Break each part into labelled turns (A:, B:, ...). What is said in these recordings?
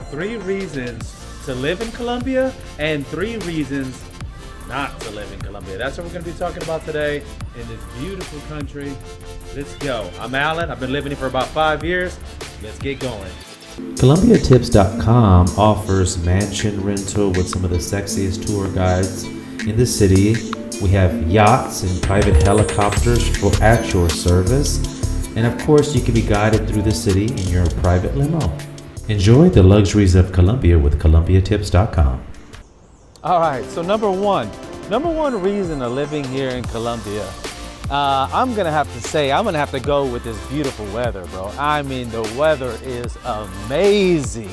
A: 3 reasons to live in Colombia and 3 reasons not to live in Colombia. That's what we're going to be talking about today in this beautiful country. Let's go. I'm Alan. I've been living here for about 5 years. Let's get going.
B: ColombiaTips.com offers mansion rental with some of the sexiest tour guides in the city. We have yachts and private helicopters at your service. And of course, you can be guided through the city in your private limo. Enjoy the luxuries of Colombia with ColombiaTips.com.
A: All right, so number one reason of living here in Colombia, I'm gonna have to say, I'm gonna have to go with this beautiful weather, bro. I mean, the weather is amazing.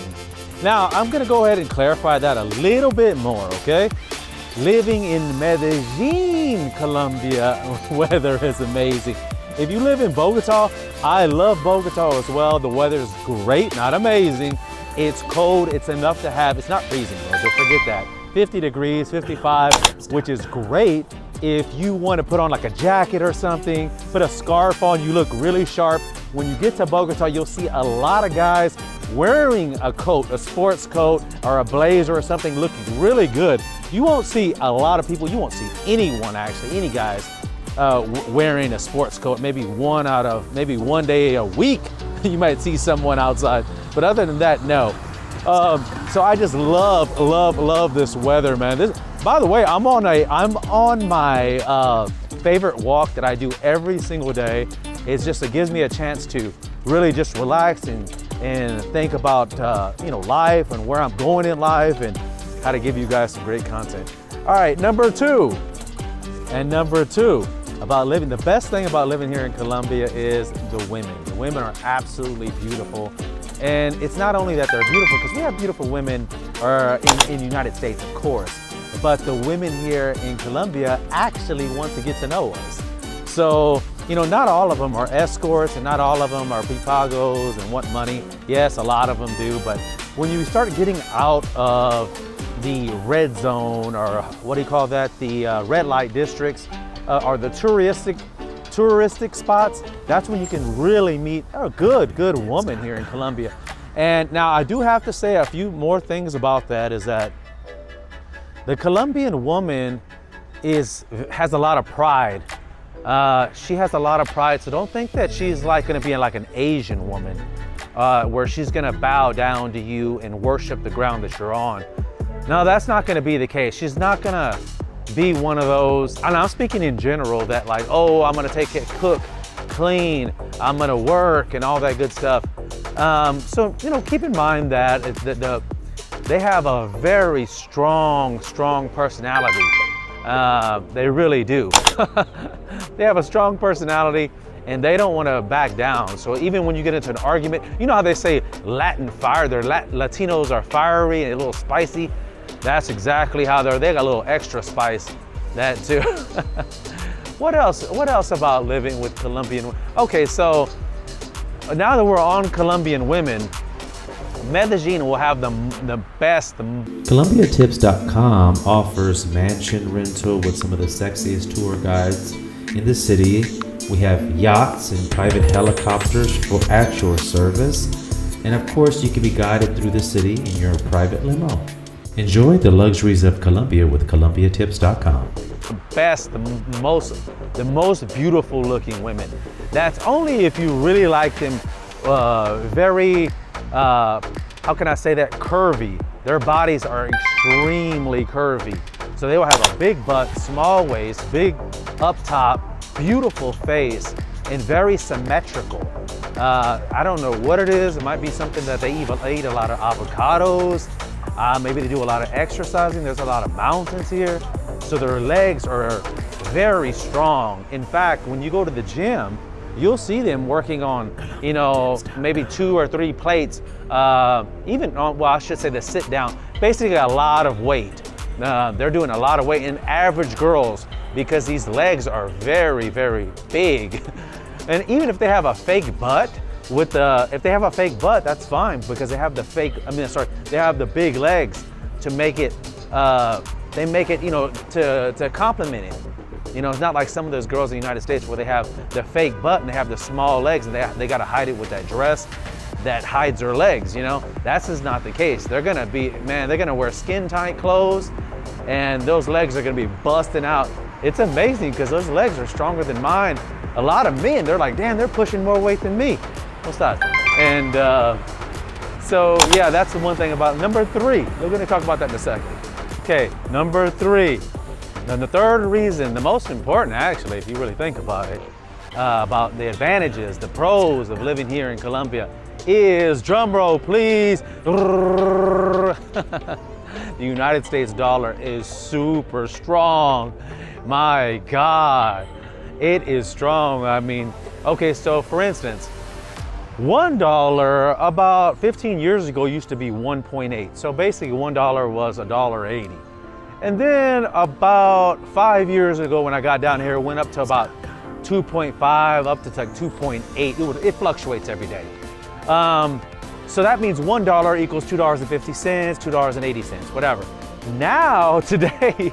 A: Now, I'm gonna go ahead and clarify that a little bit more, okay? Living in Medellin, Colombia, weather is amazing. If you live in Bogota, I love Bogota as well. The weather is great, not amazing. It's cold, it's enough to have, it's not freezing, bro, so forget that. 50 degrees, 55, which is great if you want to put on like a jacket or something, put a scarf on, you look really sharp. When you get to Bogota, you'll see a lot of guys wearing a coat, a sports coat or a blazer or something, looking really good. You won't see a lot of people, you won't see anyone actually, any guys wearing a sports coat. Maybe one day a week, you might see someone outside. But other than that, no. So I just love this weather, man. By the way, I'm on my favorite walk that I do every single day. It gives me a chance to really just relax and think about you know, life and where I'm going in life and how to give you guys some great content. All right, number two about living. The best thing about living here in Colombia is the women. The women are absolutely beautiful. And it's not only that they're beautiful, because we have beautiful women in the United States, of course, but the women here in Colombia actually want to get to know us. So, you know, not all of them are escorts and not all of them are pipagos and want money. Yes, a lot of them do, but when you start getting out of the red zone, or what do you call that, the red light districts, or the touristic spots, that's when you can really meet a good woman here in Colombia. And now I do have to say a few more things about that, is that the Colombian woman has a lot of pride. She has a lot of pride, so don't think that she's like gonna be like an Asian woman, where she's gonna bow down to you and worship the ground that you're on. No, that's not gonna be the case. She's not gonna be one of those, and I'm speaking in general, that like, oh, I'm gonna take it, cook, clean, I'm gonna work and all that good stuff. So, you know, keep in mind that they have a very strong personality. They really do. They have a strong personality and they don't want to back down. So even when you get into an argument, you know how they say Latin fire, Latinos are fiery and a little spicy. That's exactly how they got a little extra spice, that too. What else about living with Colombian? Okay, so now that we're on Colombian women, Medellin will have the best.
B: ColombiaTips.com offers mansion rental with some of the sexiest tour guides in the city. We have yachts and private helicopters at your service. And of course, you can be guided through the city in your private limo. Enjoy the luxuries of Colombia with ColombiaTips.com. The most beautiful looking women. That's only if you really like them very, how can I say that, curvy. Their bodies are extremely curvy. So they will have a big butt, small waist, big up top, beautiful face, and very symmetrical. I don't know what it is. It might be something that they eat a lot of avocados. Maybe they do a lot of exercising. There's a lot of mountains here. So their legs are very strong. In fact, when you go to the gym, you'll see them working on, you know, maybe 2 or 3 plates, even on, well, I should say the sit down, basically a lot of weight. They're doing a lot of weight in average girls because these legs are very, very big. And even if they have a fake butt, if they have a fake butt, that's fine because they have they have the big legs to make it, they make it, you know, to complement it. You know, it's not like some of those girls in the United States where they have the fake butt and they have the small legs and they got to hide it with that dress. that hides her legs, you know? That's just not the case. They're gonna be, man, they're gonna wear skin tight clothes and those legs are gonna be busting out. It's amazing because those legs are stronger than mine. A lot of men, they're like, damn, they're pushing more weight than me. What's that? And so yeah, that's the one thing about number 3. We're gonna talk about that in a second. Okay, number 3. And the third reason, the most important actually, if you really think about it, about the advantages, the pros of living here in Colombia is, drum roll please, the United States dollar is super strong. My God, it is strong. I mean, okay, so for instance, $1 about 15 years ago used to be 1.8. So basically $1 was $1.80. And then about 5 years ago when I got down here, it went up to about 2.5, up to like 2.8. It fluctuates every day. So that means $1 equals $2.50, $2.80, whatever. Now, today,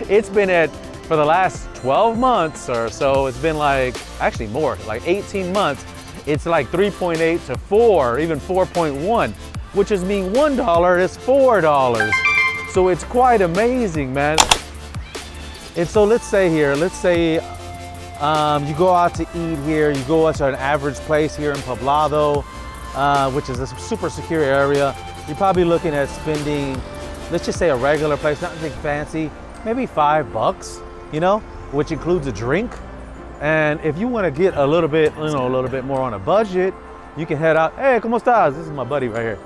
B: it's been at, for the last 12 months or so, it's been like, actually more, like 18 months, it's like 3.8 to 4, even 4.1, which is mean $1 is $4. So it's quite amazing, man. And so let's say here, you go out to eat here, you go out to an average place here in Poblado, which is a super secure area. You're probably looking at spending, let's just say a regular place, nothing fancy, maybe $5, you know, which includes a drink. And if you want to get a little bit, you know, a little bit more on a budget, you can head out. Hey, ¿cómo estás? This is my buddy right here.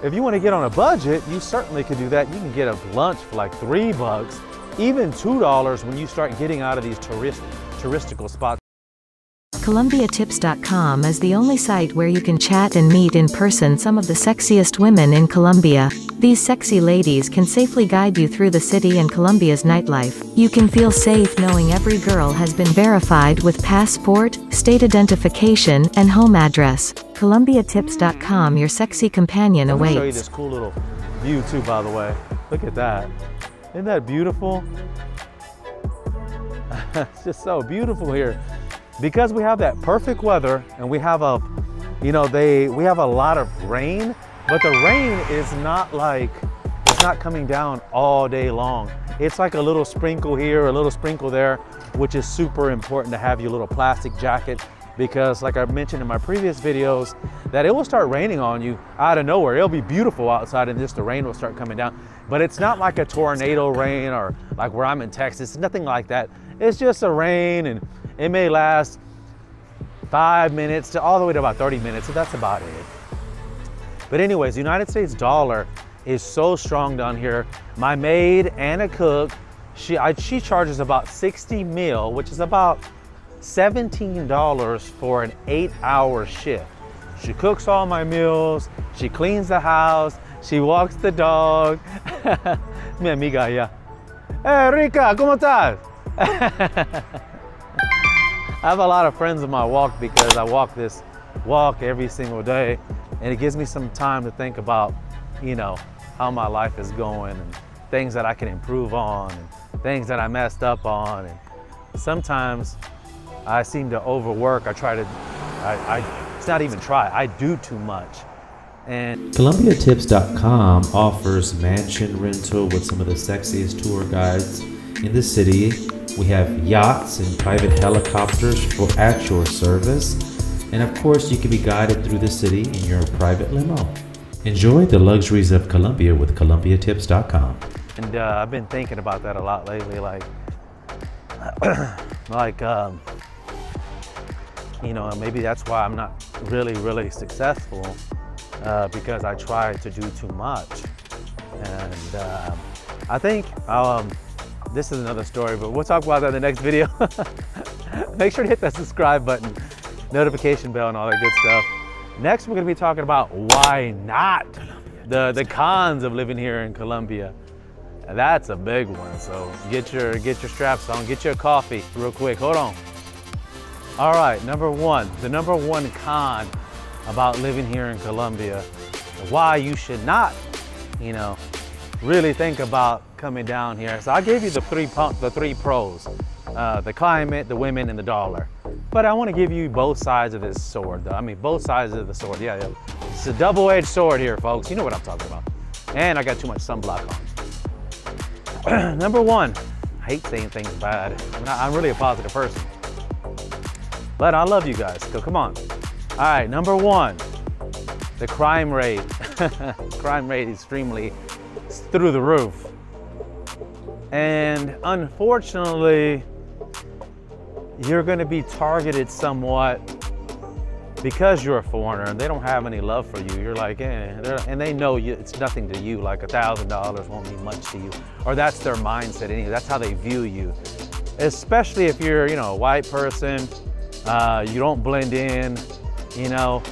B: If you want to get on a budget, you certainly could do that. You can get a lunch for like $3, even $2 when you start getting out of these touristical spots.
C: ColombiaTips.com is the only site where you can chat and meet in person some of the sexiest women in Colombia. These sexy ladies can safely guide you through the city and Colombia's nightlife. You can feel safe knowing every girl has been verified with passport, state identification, and home address. ColombiaTips.com, your sexy companion awaits.
B: Let me show you this cool little view too, by the way. Look at that. Isn't that beautiful? It's just so beautiful here. Because we have that perfect weather and we have a, you know, we have a lot of rain, but the rain is not like, it's not coming down all day long. It's like a little sprinkle here, a little sprinkle there, which is super important to have your little plastic jacket, because like I mentioned in my previous videos, that it will start raining on you out of nowhere. It'll be beautiful outside and just the rain will start coming down. But it's not like a tornado rain or like where I'm in Texas, it's nothing like that. It's just a rain and it may last 5 minutes to all the way to about 30 minutes, so that's about it. But anyways, the United States dollar is so strong down here. My maid and a cook, she charges about 60 mil, which is about $17 for an 8-hour shift. She cooks all my meals, she cleans the house, she walks the dog. Mi amiga allá. Hey Rica, ¿cómo estás? I have a lot of friends on my walk because I walk this walk every single day, and it gives me some time to think about, you know, how my life is going and things that I can improve on and things that I messed up on. And sometimes I seem to overwork. It's not even try, I do too much. And
D: ColombiaTips.com offers mansion rental with some of the sexiest tour guides in the city. We have yachts and private helicopters at your service. And of course, you can be guided through the city in your private limo. Enjoy the luxuries of Colombia with ColombiaTips.com.
B: And I've been thinking about that a lot lately, like, you know, maybe that's why I'm not really successful, because I try to do too much. And I think this is another story, but we'll talk about that in the next video. Make sure to hit that subscribe button, notification bell, and all that good stuff. Next, we're gonna be talking about why not, the cons of living here in Colombia. And that's a big one, so get your straps on, get your coffee real quick, hold on. All right, number one, the number one con about living here in Colombia, why you should not, you know, really think about coming down here. So I gave you the three pros, the climate, the women, and the dollar. But I want to give you both sides of this sword, though. I mean, both sides of the sword. Yeah, yeah. It's a double-edged sword here, folks. You know what I'm talking about. And I got too much sunblock on. Number one, I hate saying things bad. I'm really a positive person. But I love you guys, so come on. All right, number one, the crime rate. Crime rate is extremely through the roof. And unfortunately, you're gonna be targeted somewhat because you're a foreigner and they don't have any love for you. You're like, and they know you, it's nothing to you, like $1,000 won't mean much to you. Or that's their mindset anyway, that's how they view you. Especially if you're, you know, a white person, you don't blend in, you know,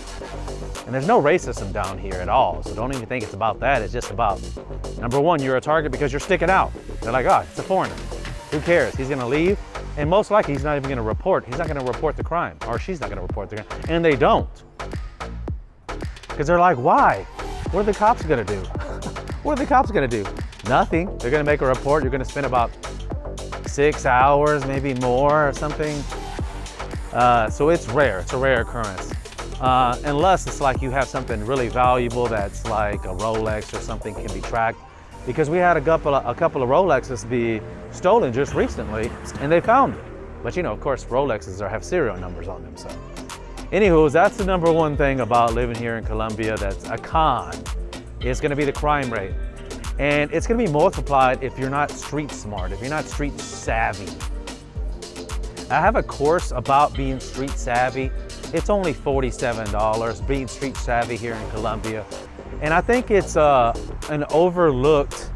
B: and there's no racism down here at all. So don't even think it's about that. It's just about, number one, you're a target because you're sticking out. They're like, oh, it's a foreigner. Who cares? He's gonna leave. And most likely he's not even gonna report. He's not gonna report the crime, or she's not gonna report the crime. And they don't. Because they're like, why? What are the cops gonna do? What are the cops gonna do? Nothing. They're gonna make a report. You're gonna spend about 6 hours, maybe more or something. So it's rare, it's a rare occurrence. Unless it's like you have something really valuable that's like a Rolex or something can be tracked. Because we had a couple of Rolexes be stolen just recently and they found it. But you know, of course, Rolexes have serial numbers on them, so. Anywho, that's the number one thing about living here in Colombia that's a con. It's gonna be the crime rate. And it's gonna be multiplied if you're not street smart, if you're not street savvy. I have a course about being street savvy. It's only $47, being street savvy here in Colombia. And I think it's an overlooked,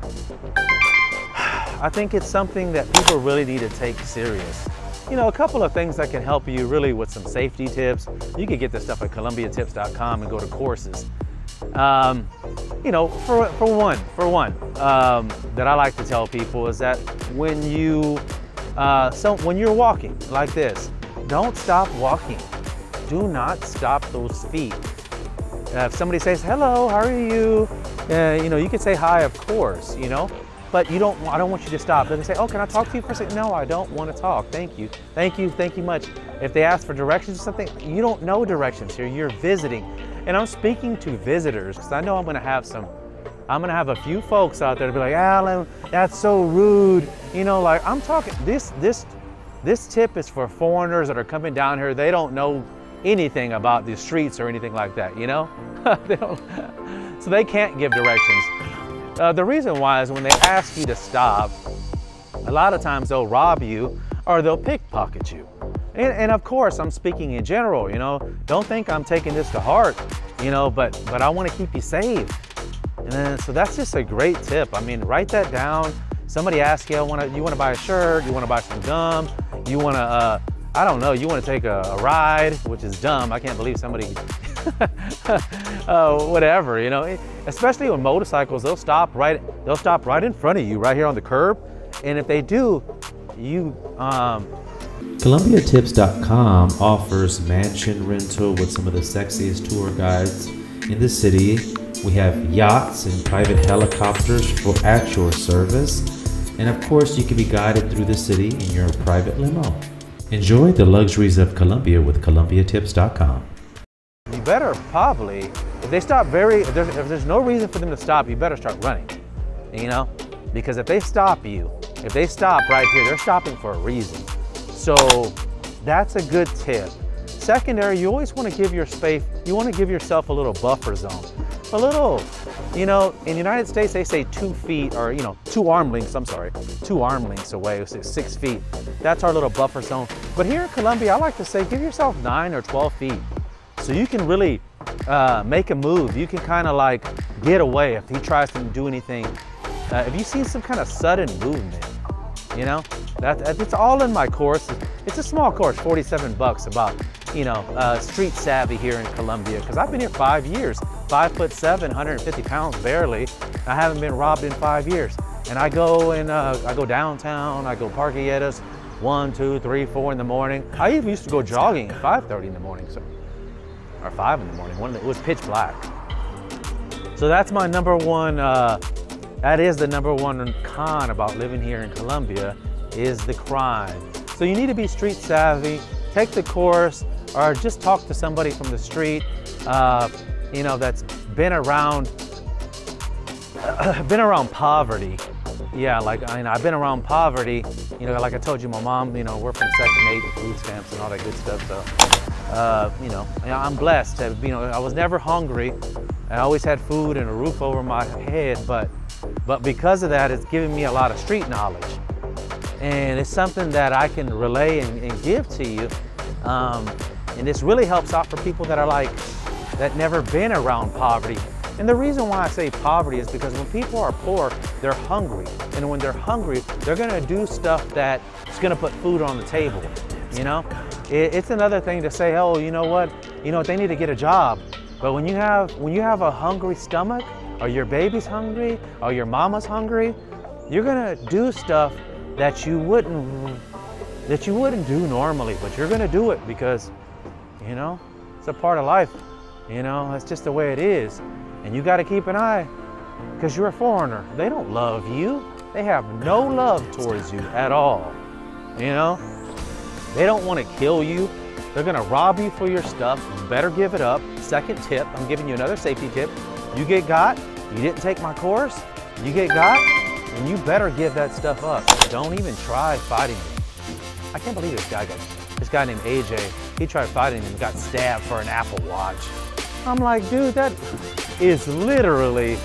B: I think it's something that people really need to take serious. You know, a couple of things that can help you really with some safety tips. You can get this stuff at colombiatips.com and go to courses. You know, for one, that I like to tell people is that when when you're walking like this, don't stop walking. Do not stop those feet. If somebody says, hello, how are you? You know, you can say hi, of course, you know, but I don't want you to stop. Then they say, oh, can I talk to you for a second? No, I don't want to talk. Thank you. Thank you. Thank you much. If they ask for directions or something, you don't know directions here. You're visiting. And I'm speaking to visitors because I know I'm going to have a few folks out there to be like, Alan, that's so rude. You know, like I'm talking, this tip is for foreigners that are coming down here. They don't know anything about the streets or anything like that, you know? So they can't give directions. The reason why is when they ask you to stop, a lot of times they'll rob you or they'll pickpocket you. And of course, I'm speaking in general, you know? Don't think I'm taking this to heart, you know, but I want to keep you safe. And then, so that's just a great tip. I mean, write that down. Somebody asks you, you want to buy a shirt, you want to buy some gum, you want to, I don't know, you want to take a ride, which is dumb. I can't believe somebody, whatever, you know. Especially with motorcycles, they'll stop right in front of you, right here on the curb. And if they do,
D: ColombiaTips.com offers mansion rental with some of the sexiest tour guides in the city. We have yachts and private helicopters at your service. And of course, you can be guided through the city in your private limo. Enjoy the luxuries of Colombia with ColombiaTips.com.
B: You better probably, if they stop if there's no reason for them to stop, you better start running, you know? Because if they stop right here, they're stopping for a reason. So that's a good tip. Secondary, you always want to give yourself a little buffer zone. A little, you know, in the United States, they say 2 feet or, you know, 2 arm lengths away, 6 feet. That's our little buffer zone. But here in Colombia, I like to say, give yourself 9 or 12 feet. So you can really make a move. You can kind of like get away if he tries to do anything. If you see some kind of sudden movement, you know, it's all in my course. It's a small course, 47 bucks about, you know, street savvy here in Colombia. Because I've been here 5 years, 5'7", 150 pounds barely. I haven't been robbed in 5 years. And I go downtown, I go Parquilletas, 1, 2, 3, 4 in the morning. I even used to go jogging at 5:30 in the morning, or 5 in the morning, when it was pitch black. So that's my number one, that is the number one con about living here in Colombia, is the crime. So you need to be street savvy. take the course or just talk to somebody from the street, you know, that's been around poverty. Yeah, like, I mean, I've been around poverty. You know, like I told you, my mom, you know, we're from Section 8, food stamps and all that good stuff. So, you know, I'm blessed. You know, I was never hungry. I always had food and a roof over my head, but because of that, it's given me a lot of street knowledge. And it's something that I can relay and give to you. And this really helps out for people that are like, that never been around poverty. And the reason why I say poverty is because when people are poor, they're hungry. And when they're hungry, they're gonna do stuff that's gonna put food on the table, you know? It's another thing to say, oh, you know what? You know, they need to get a job. But when you have a hungry stomach, or your baby's hungry, or your mama's hungry, you're gonna do stuff that you wouldn't do normally, but you're gonna do it because, you know, it's a part of life. You know, that's just the way it is. And you gotta keep an eye, because you're a foreigner. They don't love you. They have no love towards you at all. You know, they don't wanna kill you. They're gonna rob you for your stuff. You better give it up. Second tip, I'm giving you another safety tip. You get got, you didn't take my course, you get got, and you better give that stuff up. Don't even try fighting me. I can't believe this guy named AJ, he tried fighting him and got stabbed for an Apple Watch. I'm like, dude, that is literally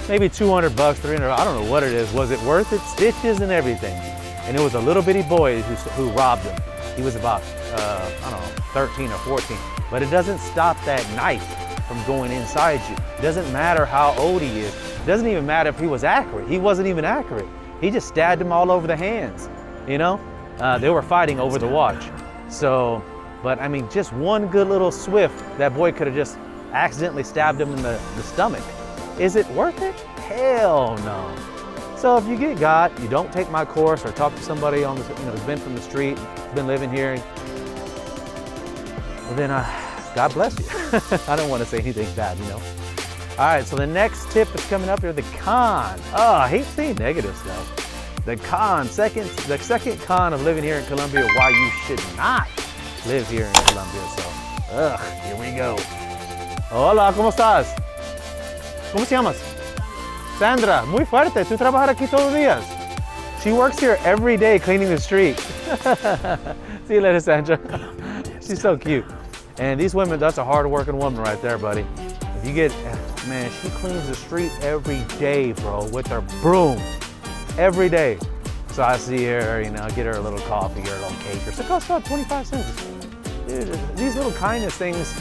B: maybe 200 bucks, 300, I don't know what it is. Was it worth it? Stitches and everything. And it was a little bitty boy who robbed him. He was about, I don't know, 13 or 14. But it doesn't stop that knife from going inside you. It doesn't matter how old he is. It doesn't even matter if he was accurate. He wasn't even accurate. He just stabbed him all over the hands, you know? They were fighting over the watch. So, but I mean, just one good little swift, that boy could have just accidentally stabbed him in the stomach. Is it worth it? Hell no. So if you get got, you don't take my course or talk to somebody on the, you know, who's been from the street, been living here, well then, God bless you. I don't want to say anything bad, you know. All right, so the next tip is coming up here, the con. Oh, I hate saying negative stuff. The con, the second con of living here in Colombia, why you should not live here in Colombia. So, here we go. Hola, ¿cómo estás? ¿Cómo te llamas? Sandra, muy fuerte, tú trabajas aquí todos los días. She works here every day cleaning the street. See you later, Sandra. She's so cute. And these women, that's a hard-working woman right there, buddy. If you get, man, she cleans the street every day, bro, with her broom. Every day. So I see her, you know, get her a little coffee or a little cake. Or so it costs about 25 cents. Dude, these little kindness things,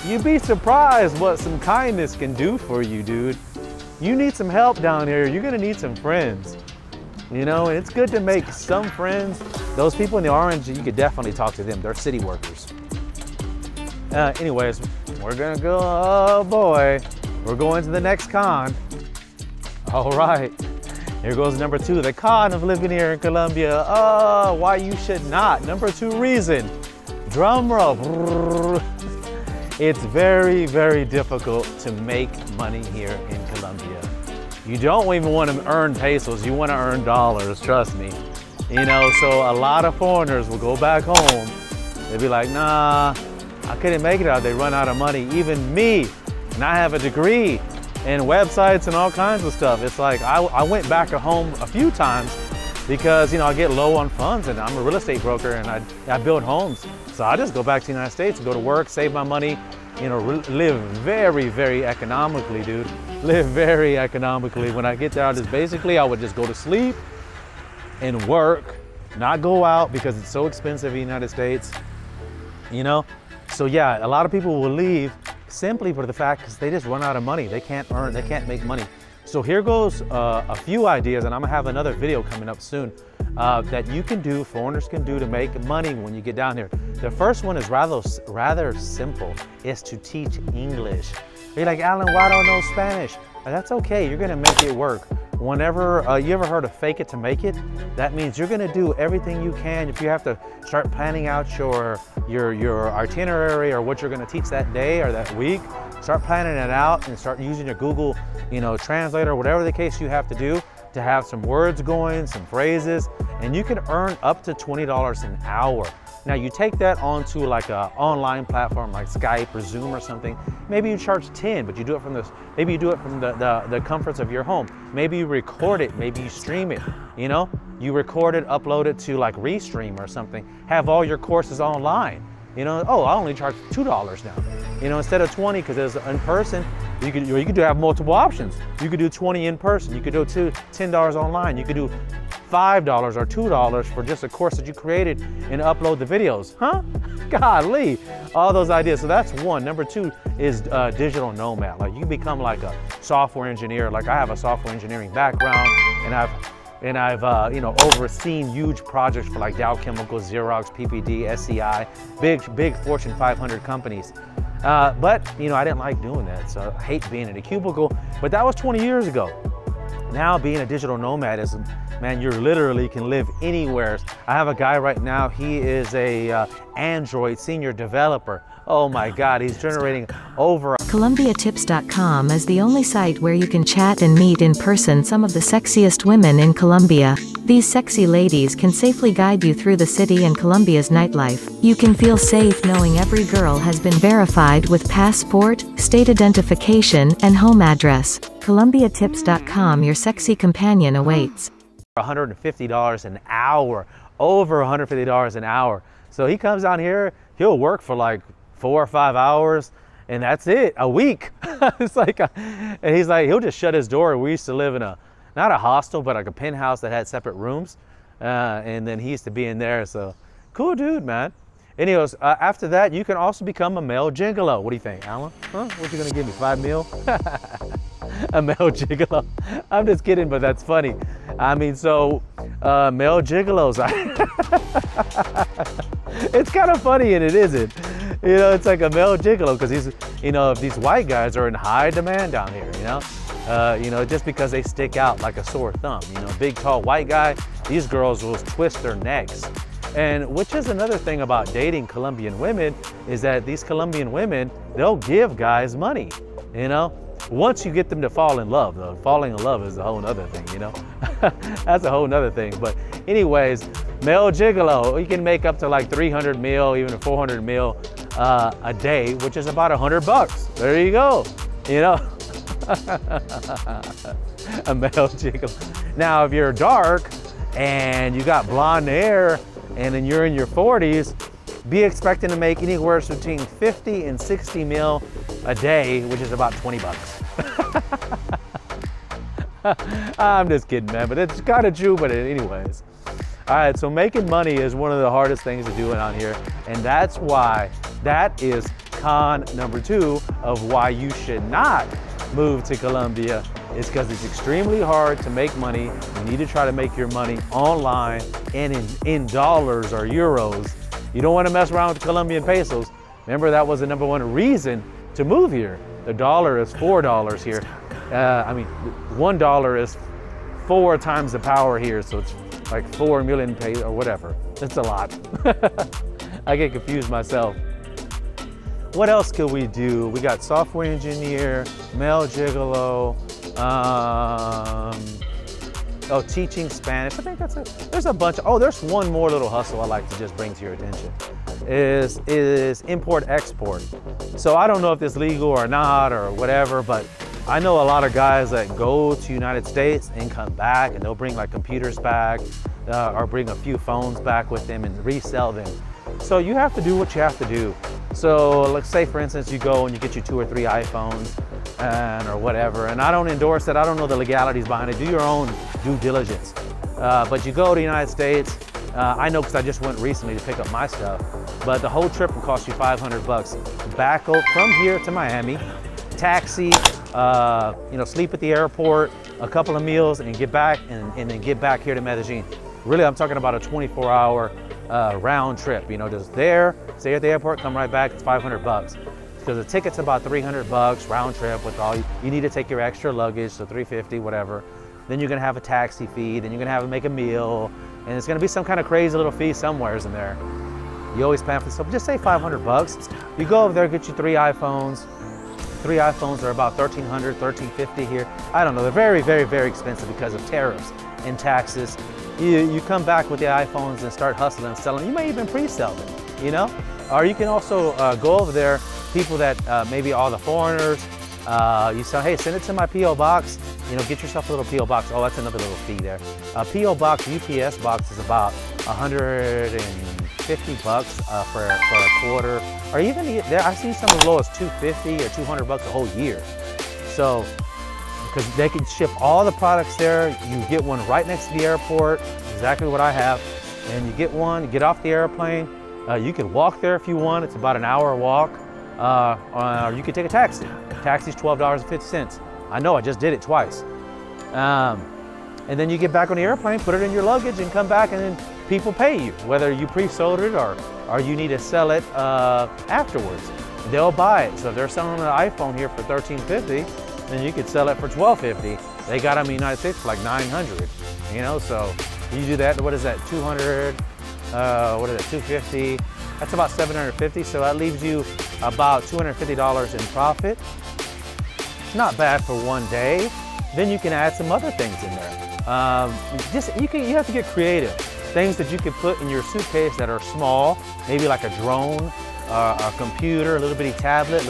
B: you'd be surprised what some kindness can do for you, dude. You need some help down here. You're gonna need some friends. You know, and it's good to make some friends. Those people in the orange, you could definitely talk to them. They're city workers. Anyways, we're gonna go, oh boy, we're going to the next con. All right, here goes number 2, the con of living here in Colombia. Oh, why you should not. Number 2 reason, drum roll. It's very, very difficult to make money here in Colombia. You don't even want to earn pesos, you want to earn dollars, trust me. You know, so a lot of foreigners will go back home. They'll be like, nah, I couldn't make it out. They run out of money. Even me, and I have a degree in websites and all kinds of stuff. It's like I went back home a few times because, you know, I get low on funds and I'm a real estate broker and I build homes. So I just go back to the United States, go to work, save my money, you know, live very, very economically, dude. Live very economically. When I get there, I would just go to sleep and work, not go out because it's so expensive in the United States, you know? So yeah, a lot of people will leave simply for the fact because they just run out of money. They can't make money. So here goes a few ideas, and I'm gonna have another video coming up soon that you can do, foreigners can do to make money when you get down here. The first one is rather simple, is to teach English. You're like, Alan, why don't I know Spanish? That's okay, you're gonna make it work. Whenever, you ever heard of fake it to make it? That means you're gonna do everything you can. If you have to start planning out your itinerary or what you're gonna teach that day or that week, start planning it out and start using your Google, you know, translator, whatever the case you have to do to have some words going, some phrases, and you can earn up to $20 an hour. Now you take that onto like a online platform like Skype or Zoom or something. Maybe you charge 10, but you do it from the comforts of your home. Maybe you record it, maybe you stream it, you know? You record it, upload it to like Restream or something, have all your courses online. You know, oh, I only charge $2 now. You know, instead of 20, because it's in person, you could have multiple options. You could do 20 in person, you could do $10 online, you could do $5 or $2 for just a course that you created and upload the videos. Huh? Golly, all those ideas. So that's one. Number two is digital nomad. Like you can become like a software engineer. Like I have a software engineering background, and I've you know, overseen huge projects for like Dow Chemical, Xerox, PPD, SCI, big Fortune 500 companies. But you know, I didn't like doing that, so I hate being in a cubicle. But that was 20 years ago. Now being a digital nomad is, man, you literally can live anywhere. I have a guy right now, he is a Android senior developer. Oh my God, he's generating over.
C: ColombiaTips.com is the only site where you can chat and meet in person some of the sexiest women in Colombia. These sexy ladies can safely guide you through the city and Colombia's nightlife. You can feel safe knowing every girl has been verified with passport, state identification, and home address. ColombiaTips.com, your sexy companion awaits.
B: $150 an hour, over $150 an hour. So he comes down here, he'll work for like 4 or 5 hours, and that's it, a week. It's like, and he's like, he'll just shut his door. We used to live in not a hostel, but like a penthouse that had separate rooms. And then he used to be in there, so cool dude, man. Anyways, after that, you can also become a male gigolo. What do you think, Alan? Huh? What you gonna give me, $5 mil? A male gigolo. I'm just kidding, but that's funny. I mean, so male gigolos. It's kind of funny and it isn't. You know, it's like a male gigolo because he's, you know, these white guys are in high demand down here, you know, just because they stick out like a sore thumb. You know, big, tall white guy, these girls will twist their necks. And which is another thing about dating Colombian women is that these Colombian women, they'll give guys money, you know? Once you get them to fall in love, though, falling in love is a whole nother thing, you know? That's a whole nother thing. But anyways, male gigolo, you can make up to like 300 mil, even 400 mil a day, which is about $100. There you go, you know? A male gigolo. Now, if you're dark and you got blonde hair and then you're in your 40s, be expecting to make anywhere between 50 and 60 mil a day, which is about $20. I'm just kidding, man, but it's kind of true, but anyways. All right, so making money is one of the hardest things to do out here, and that's why, that is con number 2 of why you should not move to Colombia, is because it's extremely hard to make money. You need to try to make your money online and in dollars or euros. You don't want to mess around with Colombian pesos. Remember, that was the #1 reason to move here. The dollar is $4 here. I mean, $1 is 4 times the power here, so it's like 4 million pesos or whatever. That's a lot. I get confused myself. What else could we do? We got software engineer, male gigolo, oh, teaching Spanish. I think that's it. There's a bunch of, oh, there's one more little hustle I like to just bring to your attention. Is import-export. So I don't know if it's legal or not or whatever, but I know a lot of guys that go to United States and come back, and they'll bring like computers back or bring a few phones back with them and resell them. So you have to do what you have to do. So let's say, for instance, you go and you get you 2 or 3 iPhones or whatever, and I don't endorse that. I don't know the legalities behind it. Do your own due diligence. But you go to the United States. I know because I just went recently to pick up my stuff, but the whole trip will cost you $500. Back from here to Miami, taxi, you know, sleep at the airport, a couple of meals, and get back, and then get back here to Medellin. Really, I'm talking about a 24-hour round trip. You know, just there, stay at the airport, come right back. It's $500 because the ticket's about $300 round trip with all. You need to take your extra luggage, so $350, whatever. Then you're gonna have a taxi fee. Then you're gonna have to make a meal, and it's gonna be some kind of crazy little fee somewheres in there. You always plan for stuff. Just say $500. You go over there, get you 3 iPhones. 3 iPhones are about $1,300, $1,350 here. I don't know. They're very, very, very expensive because of tariffs and taxes. you come back with the iPhones and start hustling and selling. You may even pre-sell them, you know? Or you can also go over there, people that maybe all the foreigners, you say, hey, send it to my P.O. box, you know, get yourself a little P.O. box. Oh, that's another little fee there. A P.O. box, UPS box is about $150 for a quarter, or even I've seen some as low as $250 or $200 a whole year. So, because they can ship all the products there, you get one right next to the airport, exactly what I have, and you get one, you get off the airplane, you can walk there if you want, it's about an hour walk, or you can take a taxi. Taxi's $12.50. I know, I just did it twice. And then you get back on the airplane, put it in your luggage, and come back, and then people pay you, whether you pre-sold it or you need to sell it afterwards. They'll buy it. So if they're selling an iPhone here for $13.50, then you could sell it for $12.50. They got them in the United States for like $900, you know? So you do that, what is that, 200, what is that, 250? That's about 750, so that leaves you about $250 in profit. It's not bad for one day. Then you can add some other things in there. You have to get creative. Things that you can put in your suitcase that are small, maybe like a drone, a computer, a little bitty tablet,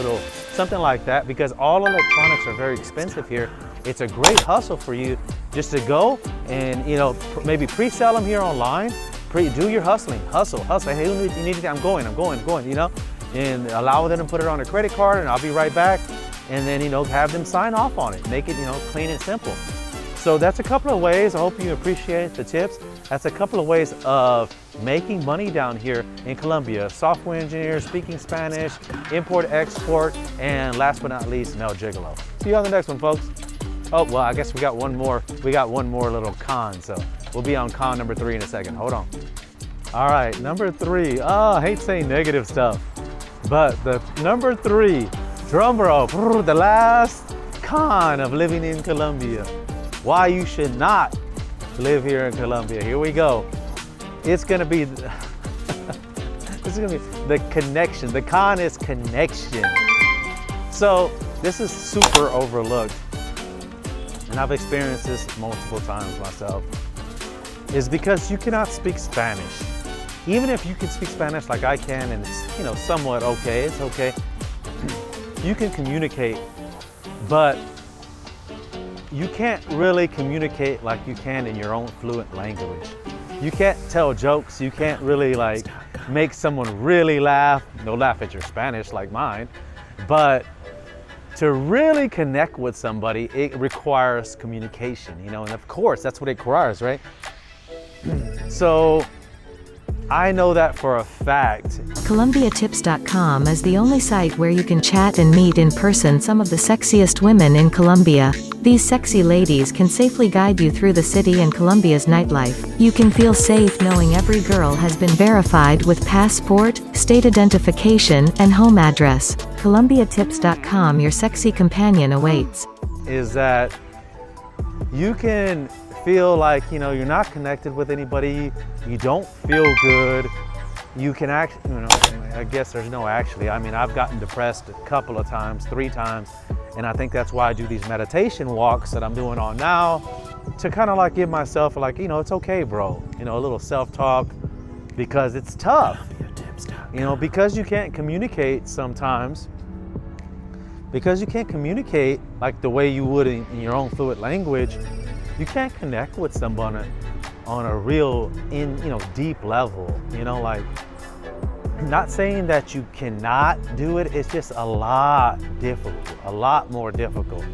B: something like that, because all electronics are very expensive here. It's a great hustle for you just to go and, you know, maybe pre-sell them here online. Do your hustling, hustle. Hey, you need anything? I'm going, you know, and allow them to put it on a credit card, and I'll be right back. And then, you know, have them sign off on it. Make it, you know, clean and simple. So that's a couple of ways. I hope you appreciate the tips. That's a couple of ways of making money down here in Colombia. Software engineer, speaking Spanish, import, export, and last but not least, male gigolo. See you on the next one, folks. Oh, well, I guess we got one more little con, so we'll be on con number 3 in a second. Hold on. All right, number 3. Oh, I hate saying negative stuff, but the number 3, drum roll, the last con of living in Colombia. Why you should not live here in Colombia. Here we go. It's gonna be, this is gonna be the connection. The con is connection. So this is super overlooked, and I've experienced this multiple times myself, is because you cannot speak Spanish. Even if you can speak Spanish like I can, and it's, you know, somewhat okay, it's okay. You can communicate, but you can't really communicate like you can in your own fluent language. You can't tell jokes, you can't really like make someone really laugh. They'll laugh at your Spanish like mine, but to really connect with somebody, it requires communication, you know, and of course that's what it requires, right? So I know that for a fact.
C: ColombiaTips.com is the only site where you can chat and meet in person some of the sexiest women in Colombia. These sexy ladies can safely guide you through the city and Colombia's nightlife. You can feel safe knowing every girl has been verified with passport, state identification, and home address. ColombiaTips.com, your sexy companion awaits.
B: Is that you can feel like, you know, you're not connected with anybody, you don't feel good, you can actually, you know, I guess there's no actually, I mean, I've gotten depressed a couple of times, 3 times, and I think that's why I do these meditation walks that I'm doing on now, to kind of like give myself like, you know, it's okay, bro, you know, a little self-talk, because it's tough, you know, because you can't communicate sometimes, because you can't communicate like the way you would in your own fluent language. You can't connect with someone on a real, you know, deep level, you know, like, not saying that you cannot do it, it's just a lot difficult, a lot more difficult.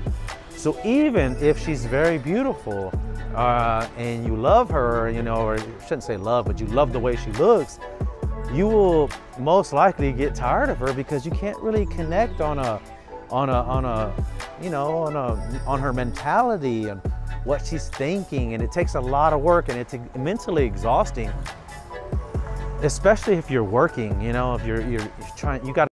B: So even if she's very beautiful and you love her, you know, or you shouldn't say love, but you love the way she looks, you will most likely get tired of her because you can't really connect on her mentality and what she's thinking, and it takes a lot of work, and it's mentally exhausting, especially if you're working, you know, if you're trying, you got